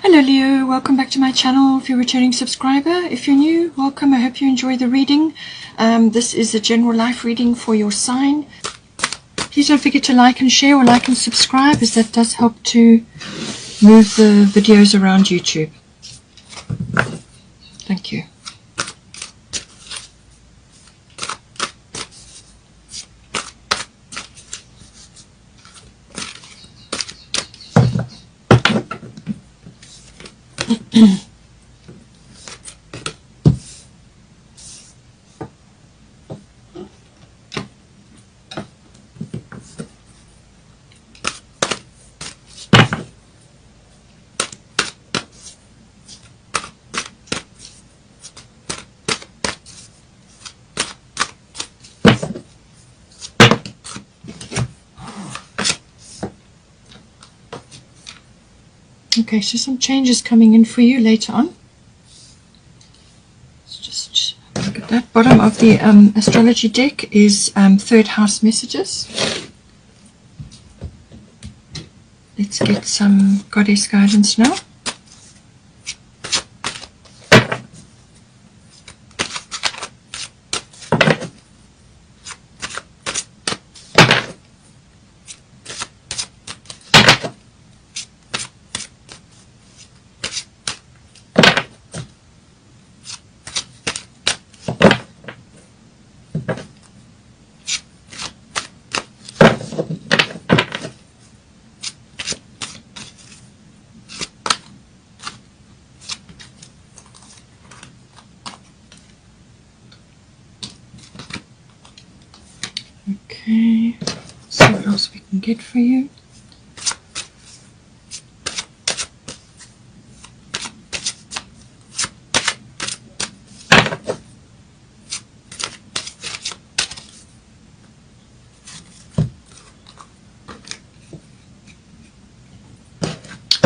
Hello Leo, welcome back to my channel. If you're a returning subscriber, if you're new, welcome. I hope you enjoy the reading. This is a general life reading for your sign. Please don't forget to like and share, or like and subscribe, as that does help to move the videos around YouTube. Thank you. Okay, so some changes coming in for you later on. Let's just look at that. Bottom of the astrology deck is third house messages. Let's get some goddess guidance now. Okay, let's see what else we can get for you.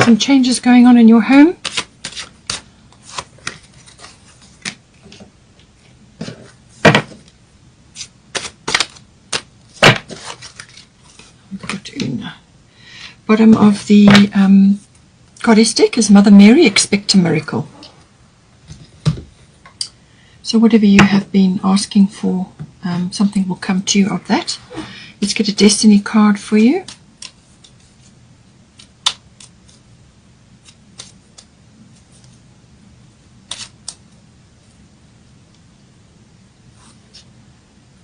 Some changes going on in your home. Bottom of the goddess deck is Mother Mary, expect a miracle. So whatever you have been asking for, something will come to you of that. Let's get a destiny card for you.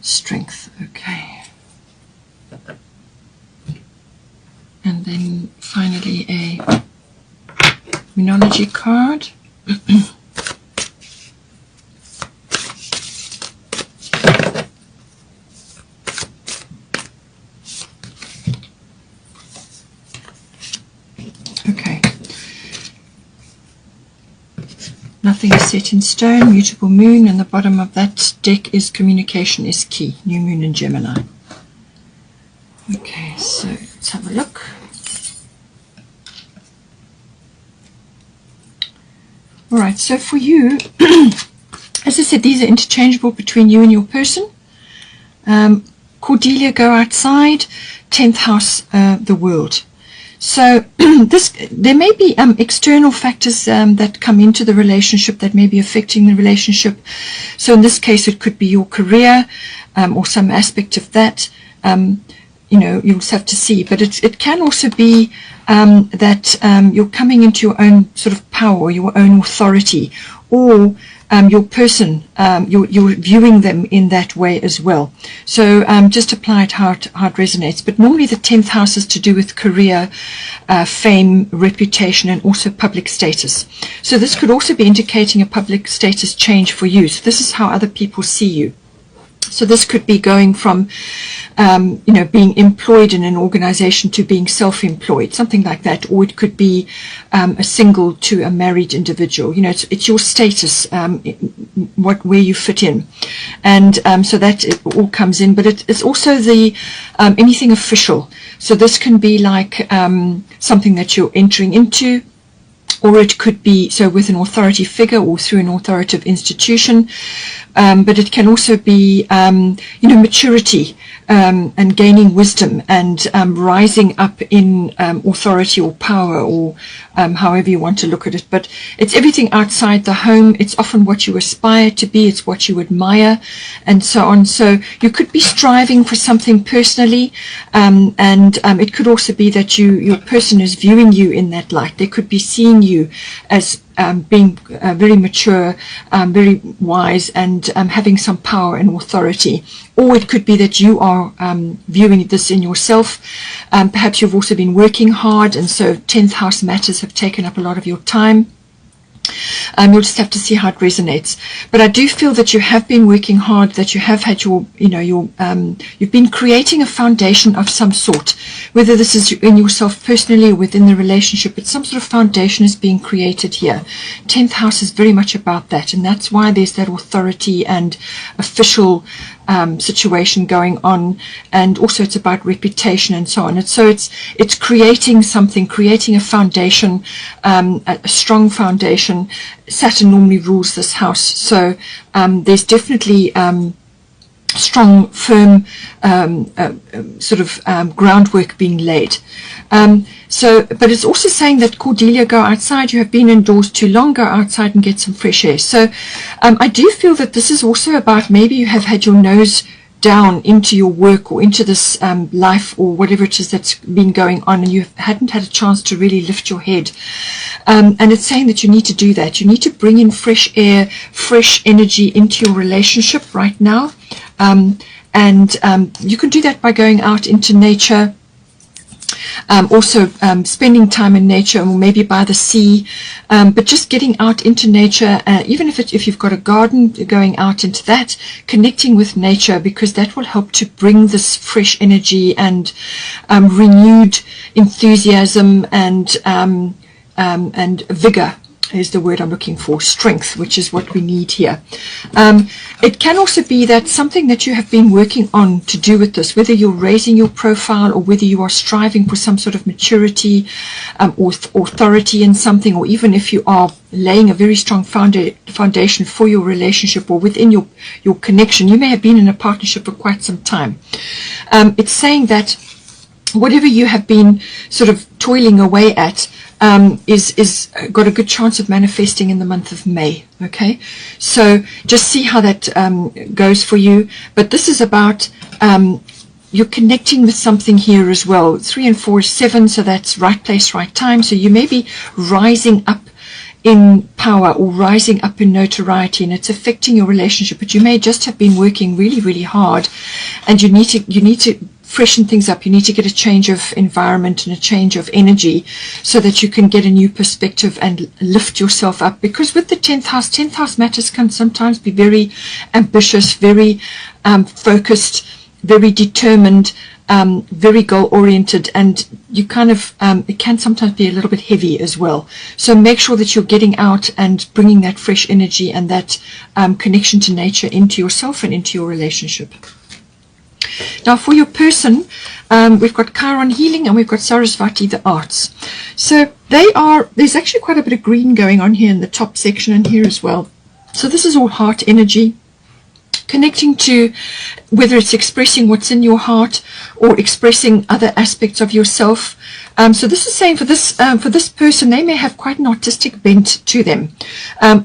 Strength, okay. And then finally a Minology card. Okay. Nothing is set in stone, mutable moon, and the bottom of that deck is communication is key, new moon in Gemini. Okay, so let's have a look. Alright, so for you, as I said, these are interchangeable between you and your person. Cordelia, go outside. 10th house, the world. So there may be external factors that come into the relationship that may be affecting the relationship. So in this case, it could be your career or some aspect of that. You know, you'll have to see, but it can also be that you're coming into your own sort of power, your own authority, or your person, you're viewing them in that way as well. So just apply it how it resonates. But normally the 10th house is to do with career, fame, reputation, and also public status. So this could also be indicating a public status change for you. So this is how other people see you. So this could be going from, you know, being employed in an organization to being self-employed, something like that. Or it could be a single to a married individual. You know, it's your status, where you fit in. And so that it all comes in. But it's also the anything official. So this can be like something that you're entering into. Or it could be, so with an authority figure or through an authoritative institution. but it can also be, maturity, and gaining wisdom, and rising up in authority or power, or however you want to look at it. But it's everything outside the home. It's often what you aspire to be. It's what you admire, and so on. So you could be striving for something personally, and it could also be that your person is viewing you in that light. They could be seeing you as being very mature, very wise, and having some power and authority. Or it could be that you are viewing this in yourself. Perhaps you've also been working hard, and so 10th house matters have taken up a lot of your time. You'll just have to see how it resonates. But I do feel that you have been working hard, that you have had you've been creating a foundation of some sort, whether this is in yourself personally or within the relationship, but some sort of foundation is being created here. 10th house is very much about that, and that's why there's that authority and official situation going on, and also it's about reputation and so on. And so it's creating something, creating a foundation, a strong foundation. Saturn normally rules this house, so there's definitely strong, firm groundwork being laid. But it's also saying that, Cordelia, go outside. You have been indoors too long. Go outside and get some fresh air. So I do feel that this is also about, maybe you have had your nose down into your work or into this life or whatever it is that's been going on, and you hadn't had a chance to really lift your head. And it's saying that you need to do that. You need to bring in fresh air, fresh energy into your relationship right now. And you can do that by going out into nature. Also spending time in nature, or maybe by the sea, but just getting out into nature, even if you've got a garden, going out into that, connecting with nature, because that will help to bring this fresh energy and renewed enthusiasm and vigor is the word I'm looking for, strength, which is what we need here. It can also be that something that you have been working on to do with this, whether you're raising your profile or whether you are striving for some sort of maturity or authority in something, or even if you are laying a very strong foundation for your relationship or within your connection. You may have been in a partnership for quite some time. It's saying that whatever you have been sort of toiling away at is got a good chance of manifesting in the month of May. Okay, so just see how that goes for you. But this is about you're connecting with something here as well. 3 and 4 is 7, so that's right place, right time. So you may be rising up in power or rising up in notoriety, and it's affecting your relationship. But you may just have been working really, really hard, and you need to freshen things up. You need to get a change of environment and a change of energy so that you can get a new perspective and lift yourself up. Because with the 10th house matters can sometimes be very ambitious, very focused, very determined, very goal-oriented, and you kind of it can sometimes be a little bit heavy as well. So make sure that you're getting out and bringing that fresh energy and that connection to nature into yourself and into your relationship. Now for your person, we've got Chiron healing and we've got Sarasvati, the arts. So there's actually quite a bit of green going on here in the top section and here as well. So this is all heart energy, connecting to whether it's expressing what's in your heart or expressing other aspects of yourself. So this is saying for this person, they may have quite an artistic bent to them,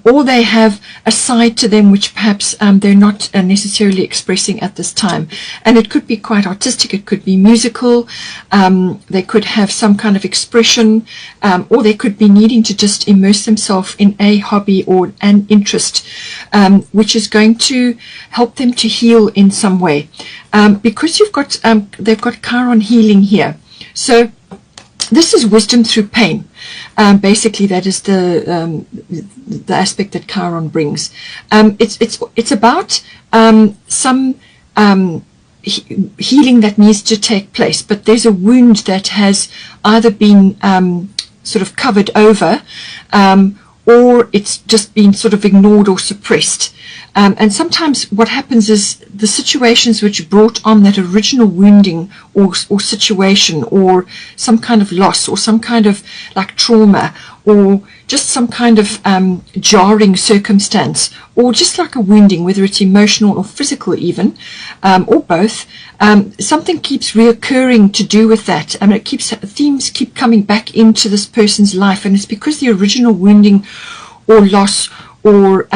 or they have a side to them which perhaps they're not necessarily expressing at this time. And it could be quite artistic, it could be musical, they could have some kind of expression, or they could be needing to just immerse themselves in a hobby or an interest, which is going to help them to heal in some way. Because they've got Chiron healing here. So this is wisdom through pain. Basically, that is the aspect that Chiron brings. It's about some healing that needs to take place, but there's a wound that has either been sort of covered over, or it's just been sort of ignored or suppressed. And sometimes what happens is the situations which brought on that original wounding or situation, or some kind of loss, or some kind of like trauma, or just some kind of jarring circumstance, or just like a wounding, whether it's emotional or physical even, or both, something keeps reoccurring to do with that. Themes keep coming back into this person's life, and it's because the original wounding or loss or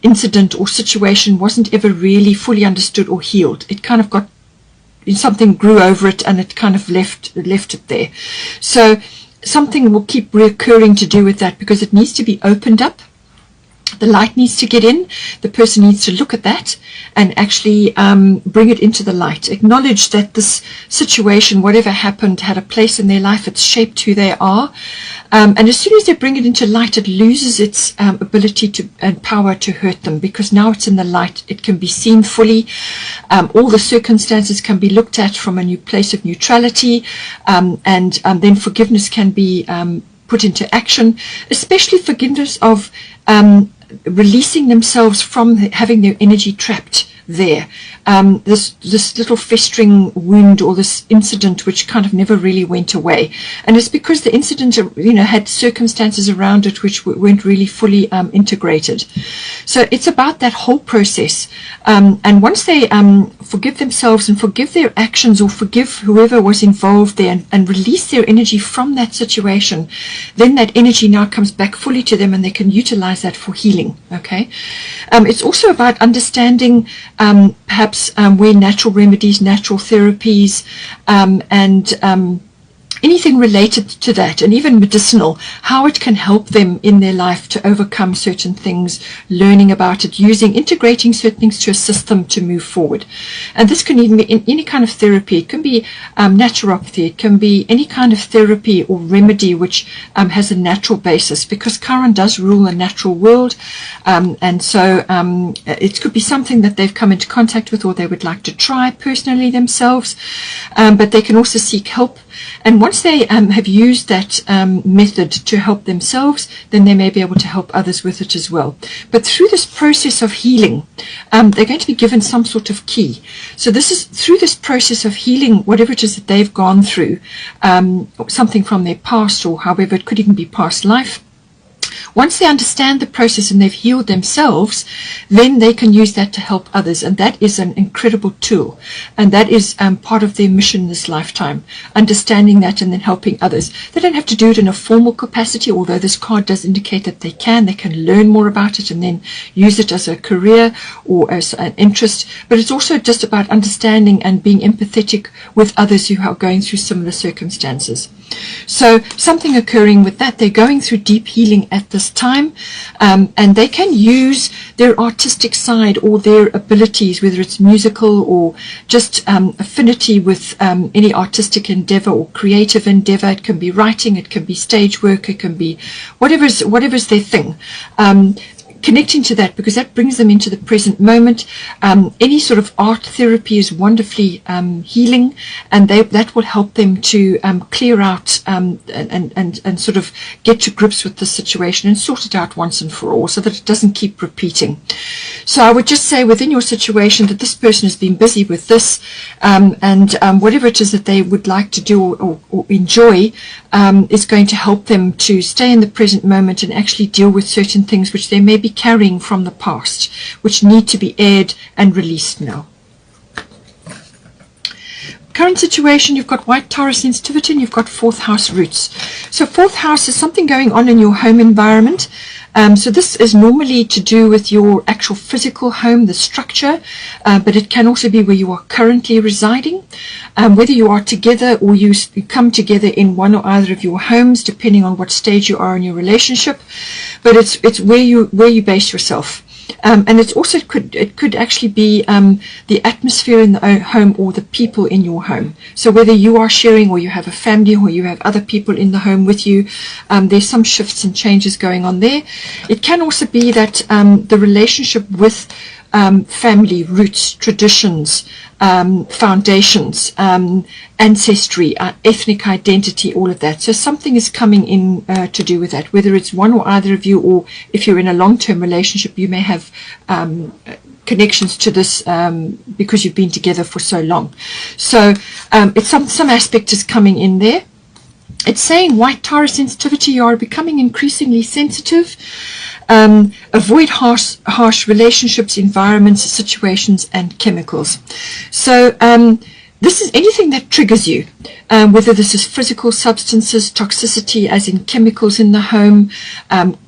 incident or situation wasn't ever really fully understood or healed. It kind of got, something grew over it, and it kind of left it there. So something will keep reoccurring to do with that, because it needs to be opened up. The light needs to get in. The person needs to look at that and actually bring it into the light. Acknowledge that this situation, whatever happened, had a place in their life. It's shaped who they are. And as soon as they bring it into light, it loses its ability and power to hurt them, because now it's in the light. It can be seen fully. All the circumstances can be looked at from a new place of neutrality, and then forgiveness can be put into action, especially forgiveness of releasing themselves from having their energy trapped there. This little festering wound or this incident which kind of never really went away, and it's because the incident had circumstances around it which weren't really fully integrated. So it's about that whole process, and once they forgive themselves and forgive their actions, or forgive whoever was involved there, and release their energy from that situation, then that energy now comes back fully to them, and they can utilize that for healing. Okay, it's also about understanding perhaps where natural remedies, natural therapies, and anything related to that, and even medicinal, how it can help them in their life to overcome certain things, learning about it, integrating certain things to assist them to move forward. And this can even be in any kind of therapy. It can be naturopathy, it can be any kind of therapy or remedy which has a natural basis, because Chiron does rule the natural world, and so it could be something that they've come into contact with, or they would like to try personally themselves, but they can also seek help. And once they have used that method to help themselves, then they may be able to help others with it as well. But through this process of healing, they're going to be given some sort of key. So this is through this process of healing, whatever it is that they've gone through, something from their past, or however it could even be past life. Once they understand the process and they've healed themselves, then they can use that to help others, and that is an incredible tool, and that is part of their mission this lifetime, understanding that and then helping others. They don't have to do it in a formal capacity, although this card does indicate that they can learn more about it and then use it as a career or as an interest, but it's also just about understanding and being empathetic with others who are going through similar circumstances. So something occurring with that, they're going through deep healing at this time, and they can use their artistic side or their abilities, whether it's musical or just affinity with any artistic endeavor or creative endeavor. It can be writing, it can be stage work, it can be whatever's their thing. Connecting to that, because that brings them into the present moment. Any sort of art therapy is wonderfully healing, and that will help them to clear out and sort of get to grips with the situation and sort it out once and for all, so that it doesn't keep repeating. So I would just say within your situation that this person has been busy with this, and whatever it is that they would like to do or enjoy is going to help them to stay in the present moment and actually deal with certain things which they may be carrying from the past, which need to be aired and released now. Current situation, you've got white Taurus sensitivity, and you've got fourth house roots. So fourth house is something going on in your home environment. So this is normally to do with your actual physical home, the structure, but it can also be where you are currently residing, whether you are together or you come together in one or either of your homes, depending on what stage you are in your relationship. But it's where you base yourself. And it's also it could actually be the atmosphere in the home or the people in your home. So whether you are sharing or you have a family or you have other people in the home with you, there's some shifts and changes going on there. It can also be that the relationship with family, roots, traditions, foundations, ancestry, ethnic identity, all of that. So something is coming in to do with that, whether it's one or either of you, or if you're in a long-term relationship, you may have connections to this because you've been together for so long. So it's some aspect is coming in there. It's saying white Taurus sensitivity, you are becoming increasingly sensitive. Avoid harsh relationships, environments, situations, and chemicals. So this is anything that triggers you, whether this is physical substances, toxicity as in chemicals in the home.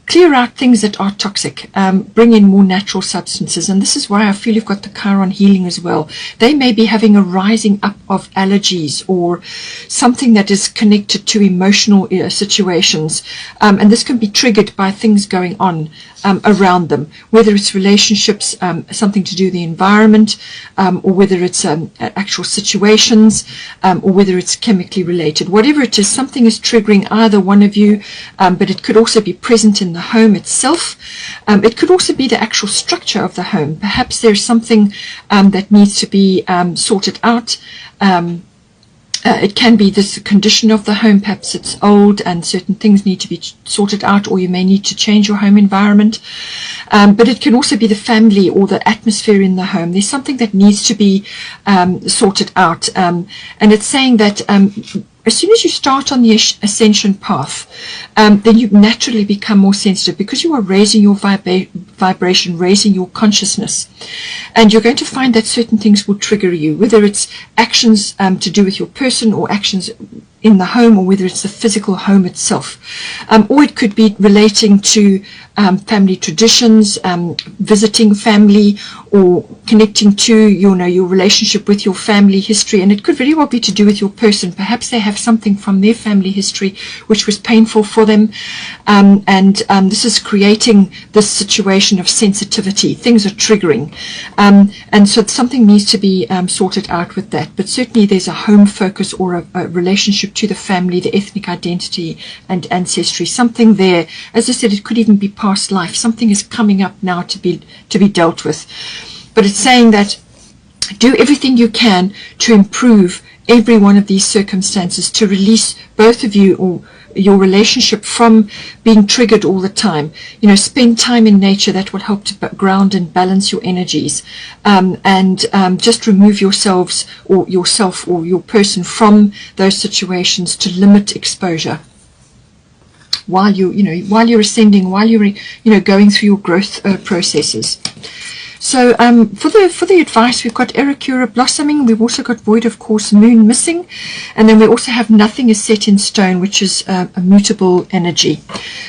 Clear out things that are toxic, bring in more natural substances. And this is why I feel you've got the Chiron healing as well. They may be having a rising up of allergies or something that is connected to emotional situations. And this can be triggered by things going on around them, whether it's relationships, something to do with the environment, or whether it's actual situations, or whether it's chemically related. Whatever it is, something is triggering either one of you, but it could also be present in the home itself. It could also be the actual structure of the home. Perhaps there's something that needs to be sorted out. It can be this condition of the home, perhaps it's old and certain things need to be sorted out, or you may need to change your home environment. But it can also be the family or the atmosphere in the home. There's something that needs to be sorted out. And it's saying that as soon as you start on the ascension path, then you naturally become more sensitive because you are raising your vibration, raising your consciousness. And you're going to find that certain things will trigger you, whether it's actions to do with your person or actions in the home, or whether it's the physical home itself. Or it could be relating to family traditions, visiting family, or connecting to your relationship with your family history. And it could very well be to do with your person. Perhaps they have something from their family history which was painful for them, and this is creating this situation of sensitivity. Things are triggering, and so something needs to be sorted out with that. But certainly there's a home focus or a relationship to the family, the ethnic identity and ancestry, something there. As I said, it could even be past life. Something is coming up now to be dealt with. But it's saying that do everything you can to improve every one of these circumstances, to release both of you or your relationship from being triggered all the time. Spend time in nature. That will help to ground and balance your energies, and just remove yourselves or yourself or your person from those situations to limit exposure while you're ascending, while you're going through your growth processes. So for the advice, we've got Erakura blossoming. We've also got void of course moon missing, and then we also have nothing is set in stone, which is a mutable energy.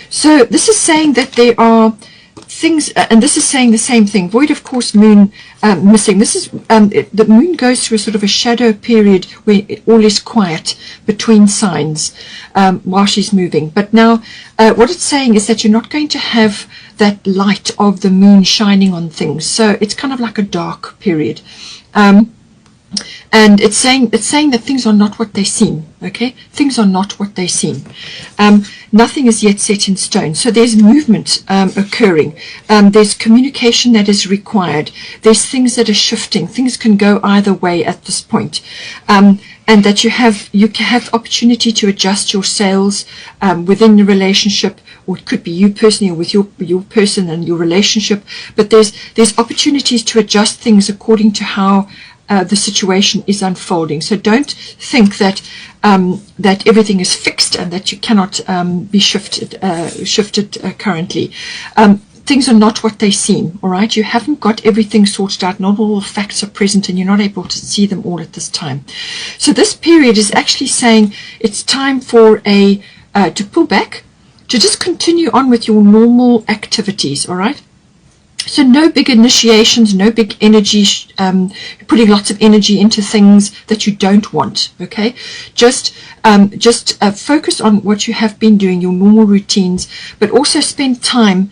So this is saying that there are things, and this is saying the same thing. Void of course moon missing. This is the moon goes through a sort of a shadow period where all is quiet between signs while she's moving. But now what it's saying is that you're not going to have that light of the moon shining on things. So it's kind of like a dark period. And it's saying that things are not what they seem. Okay, things are not what they seem. Nothing is yet set in stone. So there's movement occurring. There's communication that is required. There's things that are shifting. Things can go either way at this point. And that you have opportunity to adjust your sails within the relationship, or it could be you personally or with your person and your relationship. But there's opportunities to adjust things according to how the situation is unfolding. So don't think that that everything is fixed and that you cannot be shifted currently. Things are not what they seem, all right? You haven't got everything sorted out. Not all the facts are present, and you're not able to see them all at this time. So this period is actually saying it's time for to pull back, to just continue on with your normal activities, all right? So no big initiations, no big energy, putting lots of energy into things that you don't want, okay? Just focus on what you have been doing, your normal routines, but also spend time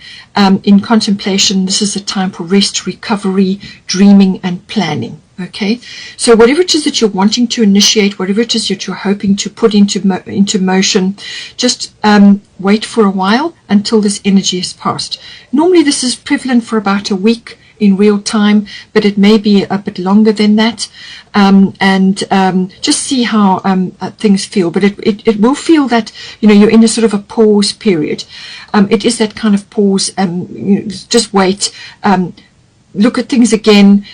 in contemplation. This is a time for rest, recovery, dreaming, and planning. Okay, so whatever it is that you're wanting to initiate, whatever it is that you're hoping to put into motion, just wait for a while until this energy is passed. Normally this is prevalent for about a week in real time, but it may be a bit longer than that, and just see how things feel. But it will feel that you're in a sort of a pause period. It is that kind of pause. Just wait, look at things again.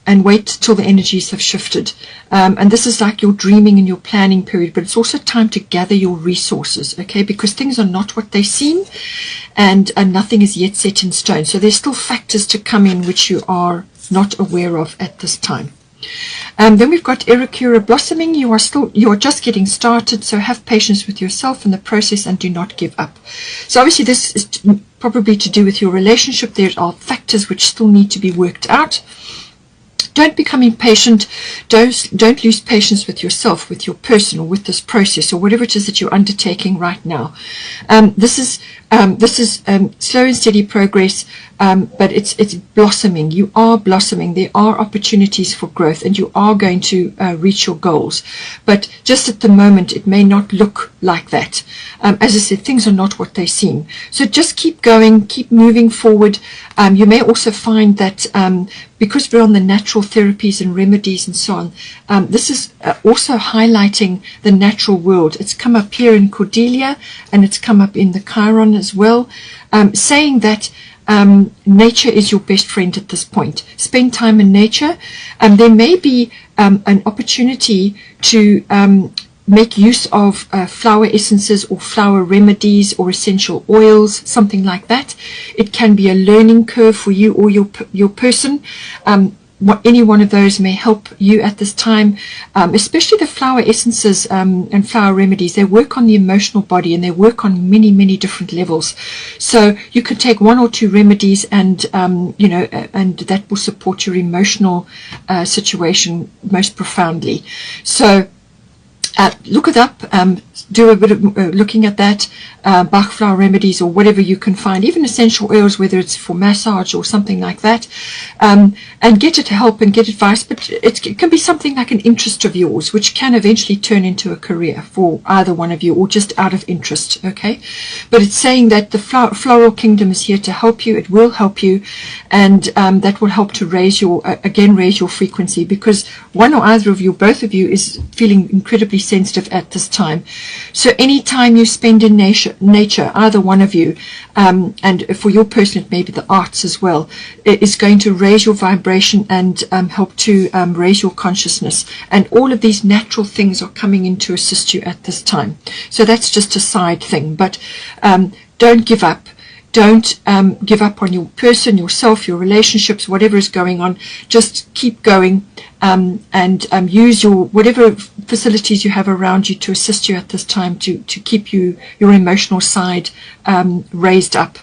and wait till the energies have shifted. And this is like your dreaming and your planning period, but it's also time to gather your resources, okay? Because things are not what they seem, and nothing is yet set in stone. So there's still factors to come in which you are not aware of at this time. Then we've got Erekura blossoming. You are just getting started, so have patience with yourself in the process and do not give up. So obviously this is probably to do with your relationship. There are factors which still need to be worked out. Don't become impatient. Don't lose patience with yourself, with your person, or with this process, or whatever it is that you're undertaking right now. This is slow and steady progress, but it's blossoming. You are blossoming. There are opportunities for growth, and you are going to reach your goals. But just at the moment, it may not look like that. As I said, things are not what they seem. So just keep going, keep moving forward. You may also find that because we're on the natural therapies and remedies and so on, this is also highlighting the natural world. It's come up here in Cordelia, and it's come up in the Chiron as well, saying that nature is your best friend at this point. Spend time in nature. There may be an opportunity to make use of flower essences or flower remedies or essential oils, something like that. It can be a learning curve for you or your person. Any one of those may help you at this time, especially the flower essences and flower remedies. They work on the emotional body, and they work on many, many different levels. So you can take one or two remedies, and and that will support your emotional situation most profoundly. So look it up, do a bit of looking at that, Bach flower remedies or whatever you can find, even essential oils, whether it's for massage or something like that, and get it help and get advice. But it can be something like an interest of yours, which can eventually turn into a career for either one of you, or just out of interest, okay? But it's saying that the floral kingdom is here to help you. It will help you, and that will help to raise your frequency, because one or either of you, both of you, is feeling incredibly sensitive at this time. So any time you spend in nature, either one of you, and for your person it may be the arts as well, it is going to raise your vibration and help to raise your consciousness. And all of these natural things are coming in to assist you at this time. So that's just a side thing, but don't give up. Don't give up on your person, yourself, your relationships, whatever is going on. Just keep going, and use your whatever facilities you have around you to assist you at this time to keep your emotional side raised up.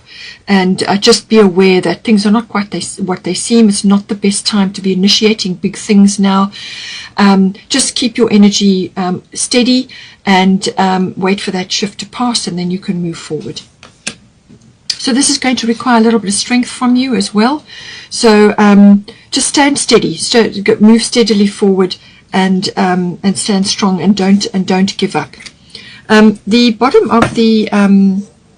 And just be aware that things are not quite what they seem. It's not the best time to be initiating big things now. Just keep your energy steady, and wait for that shift to pass, and then you can move forward. So this is going to require a little bit of strength from you as well. So just stand steady, move steadily forward, and stand strong, and don't give up. The bottom of the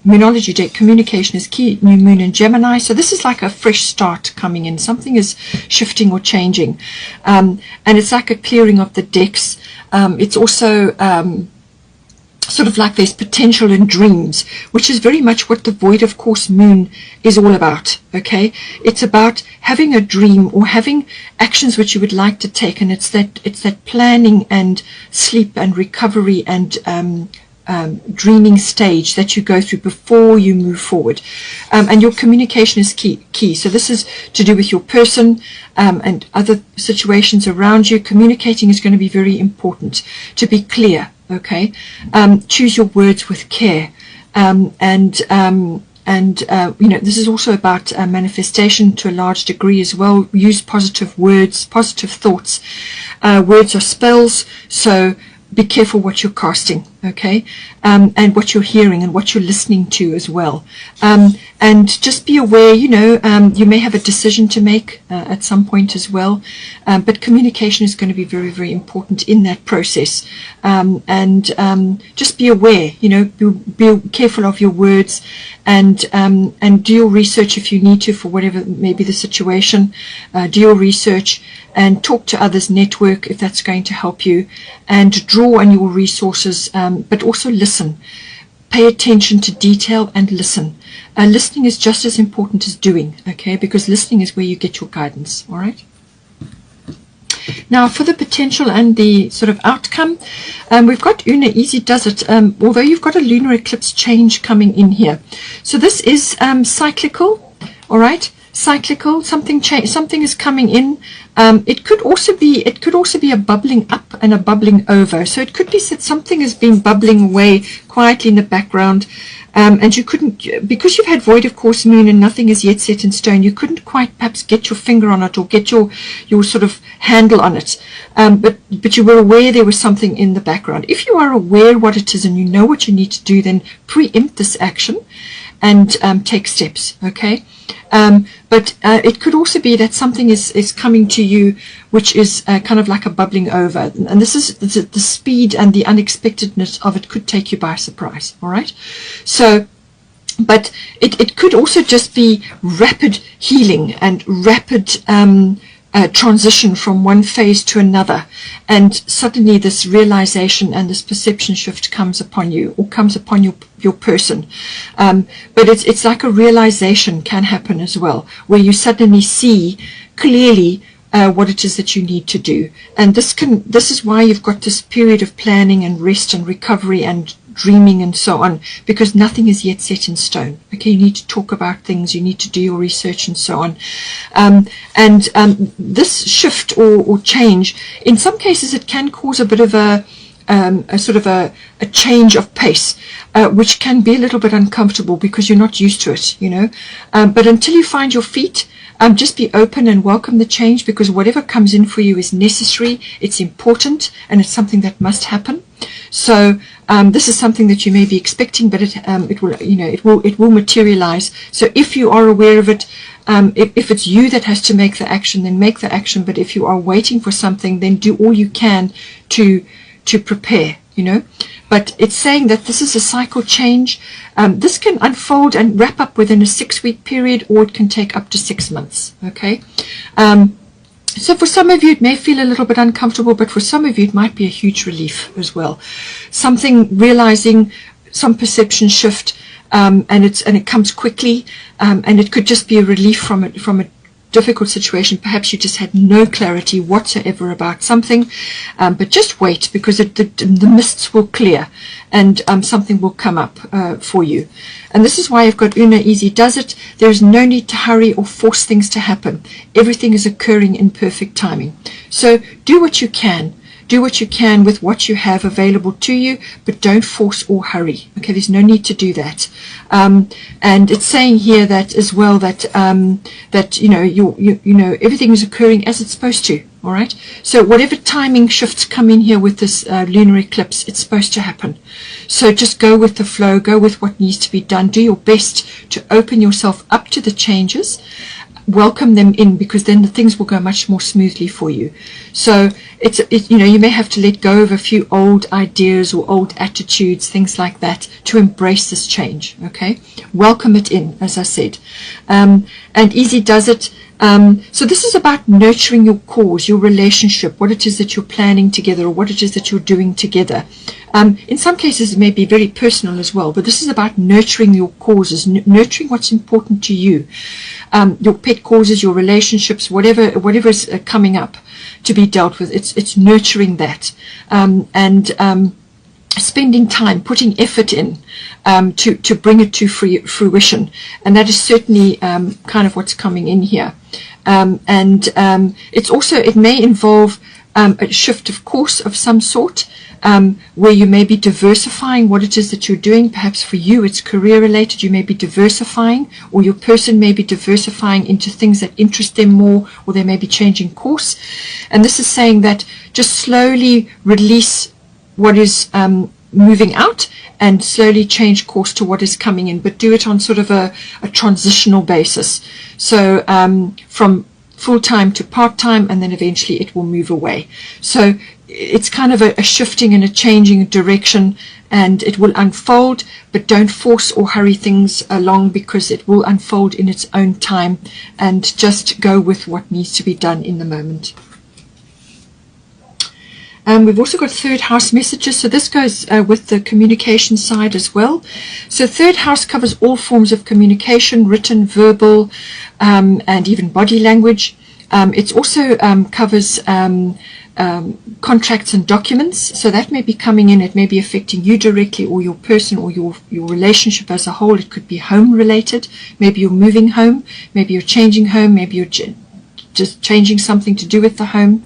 Moonology deck, communication is key, new moon in Gemini. So this is like a fresh start coming in. Something is shifting or changing, and it's like a clearing of the decks. It's also sort of like there's potential in dreams, which is very much what the void of course moon is all about. Okay, it's about having a dream or having actions which you would like to take, and it's that planning and sleep and recovery and dreaming stage that you go through before you move forward, and your communication is key. So this is to do with your person and other situations around you. Communicating is going to be very important, to be clear. Okay, choose your words with care, and this is also about manifestation to a large degree as well. Use positive words, positive thoughts. Words are spells, so be careful what you're casting, okay, and what you're hearing and what you're listening to as well. And just be aware, you may have a decision to make at some point as well, but communication is going to be very, very important in that process. Just be aware, be careful of your words, and do your research if you need to for whatever may be the situation. Do your research and talk to others, network if that's going to help you, and draw on your resources, but also listen. Pay attention to detail and listen. Listening is just as important as doing, okay, because listening is where you get your guidance. All right. Now for the potential and the sort of outcome, we've got Una Easy Does It, although you've got a lunar eclipse change coming in here. So this is cyclical, all right? Cyclical, something is coming in. It could also be a bubbling up and a bubbling over. So it could be that something has been bubbling away quietly in the background, and you couldn't, because you've had void of course moon and nothing is yet set in stone, you couldn't quite perhaps get your finger on it or get your sort of handle on it, but you were aware there was something in the background. If you are aware what it is and you know what you need to do, then preempt this action and take steps, okay? But it could also be that something is coming to you which is kind of like a bubbling over, and this is the speed and the unexpectedness of it could take you by surprise, all right? So, but it could also just be rapid healing and rapid transition from one phase to another, and suddenly this realization and this perception shift comes upon you, or comes upon your person. But it's like a realization can happen as well, where you suddenly see clearly what it is that you need to do. And this is why you've got this period of planning and rest and recovery and dreaming and so on, because nothing is yet set in stone. Okay, you need to talk about things, you need to do your research and so on. This shift or change, in some cases it can cause a bit of a sort of a change of pace, which can be a little bit uncomfortable because you're not used to it, you know. But until you find your feet, just be open and welcome the change, because whatever comes in for you is necessary, it's important, and it's something that must happen. So this is something that you may be expecting, but it will materialize. So if you are aware of it, if it's you that has to make the action, then make the action. But if you are waiting for something, then do all you can to prepare, you know. But it's saying that this is a cycle change. This can unfold and wrap up within a 6-week period, or it can take up to 6 months, okay? So for some of you it may feel a little bit uncomfortable, but for some of you it might be a huge relief as well. Something, realizing some perception shift, and it comes quickly, and it could just be a relief from a difficult situation. Perhaps you just had no clarity whatsoever about something, but just wait, because the mists will clear and something will come up for you. And this is why I've got Una Easy Does It. There's no need to hurry or force things to happen. Everything is occurring in perfect timing. So do what you can. Do what you can with what you have available to you, but don't force or hurry. Okay, there's no need to do that. And it's saying here that as well that that you know everything is occurring as it's supposed to. All right. So whatever timing shifts come in here with this lunar eclipse, it's supposed to happen. So just go with the flow. Go with what needs to be done. Do your best to open yourself up to the changes. Welcome them in, because then the things will go much more smoothly for you. So you may have to let go of a few old ideas or old attitudes, things like that, to embrace this change. Okay, welcome it in, as I said. And Easy Does It. So this is about nurturing your cause, your relationship, what it is that you're planning together, or what it is that you're doing together. In some cases it may be very personal as well, but this is about nurturing your causes, nurturing what's important to you, your pet causes, your relationships, whatever is coming up to be dealt with. It's nurturing that, and spending time, putting effort in to bring it to fruition. And that is certainly kind of what's coming in here. It's also, it may involve a shift of course of some sort, where you may be diversifying what it is that you're doing. Perhaps for you it's career related. You may be diversifying, or your person may be diversifying into things that interest them more, or they may be changing course. And this is saying that just slowly release what is moving out and slowly change course to what is coming in, but do it on sort of a transitional basis. So from full-time to part-time, and then eventually it will move away. So it's kind of a shifting and a changing direction, and it will unfold, but don't force or hurry things along, because it will unfold in its own time, and just go with what needs to be done in the moment. We've also got third house messages, so this goes with the communication side as well. So third house covers all forms of communication, written, verbal, and even body language. It also covers contracts and documents, so that may be coming in. It may be affecting you directly, or your person, or your relationship as a whole. It could be home related. Maybe you're moving home, maybe you're changing home, maybe you're just changing something to do with the home.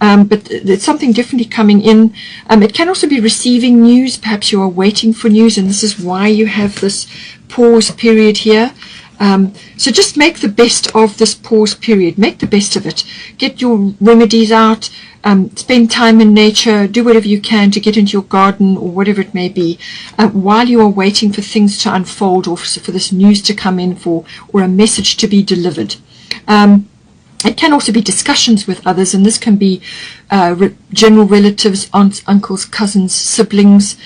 But there's something definitely coming in. It can also be receiving news. Perhaps you are waiting for news, and this is why you have this pause period here. So just make the best of this pause period. Make the best of it. Get your remedies out. Spend time in nature. Do whatever you can to get into your garden or whatever it may be, while you are waiting for things to unfold, or for this news to come in, or a message to be delivered. It can also be discussions with others, and this can be general relatives, aunts, uncles, cousins, siblings.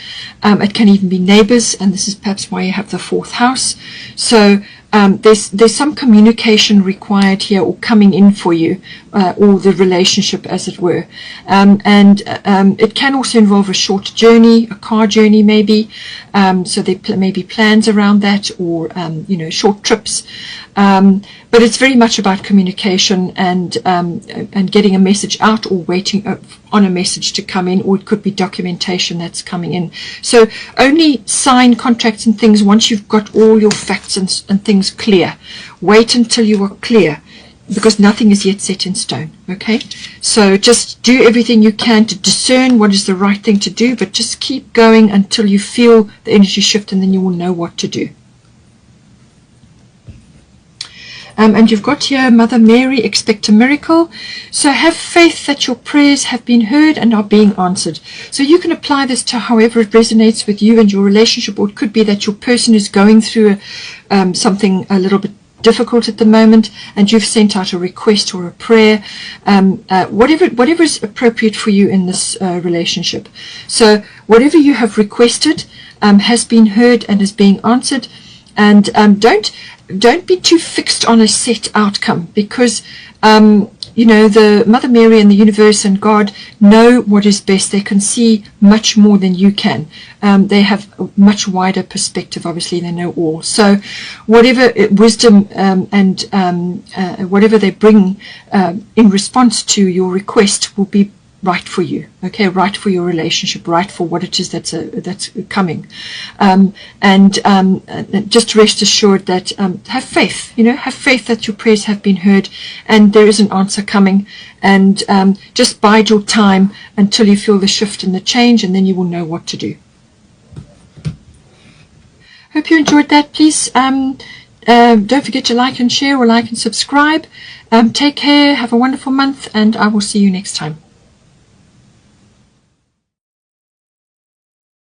It can even be neighbors, and this is perhaps why you have the 4th house. So there's some communication required here, or coming in for you, or the relationship, as it were. And it can also involve a short journey, a car journey maybe. So there may be plans around that, or short trips. But it's very much about communication and getting a message out, or waiting on a message to come in, or it could be documentation that's coming in. So only sign contracts and things once you've got all your facts and things clear. Wait until you are clear, because nothing is yet set in stone. Okay, so just do everything you can to discern what is the right thing to do, but just keep going until you feel the energy shift, and then you will know what to do. And you've got here, Mother Mary, expect a miracle. So have faith that your prayers have been heard and are being answered. So you can apply this to however it resonates with you and your relationship, or it could be that your person is going through something a little bit difficult at the moment, and you've sent out a request or a prayer, whatever is appropriate for you in this relationship. So whatever you have requested has been heard and is being answered. And don't be too fixed on a set outcome, because the Mother Mary and the universe and God know what is best. They can see much more than you can. They have a much wider perspective. Obviously, they know all. So whatever wisdom and whatever they bring in response to your request will be right for you, okay, right for your relationship, right for what it is that's coming. And just rest assured that have faith, have faith that your prayers have been heard and there is an answer coming, and just bide your time until you feel the shift and the change, and then you will know what to do. Hope you enjoyed that. Please don't forget to like and share, or like and subscribe. Take care, have a wonderful month, and I will see you next time.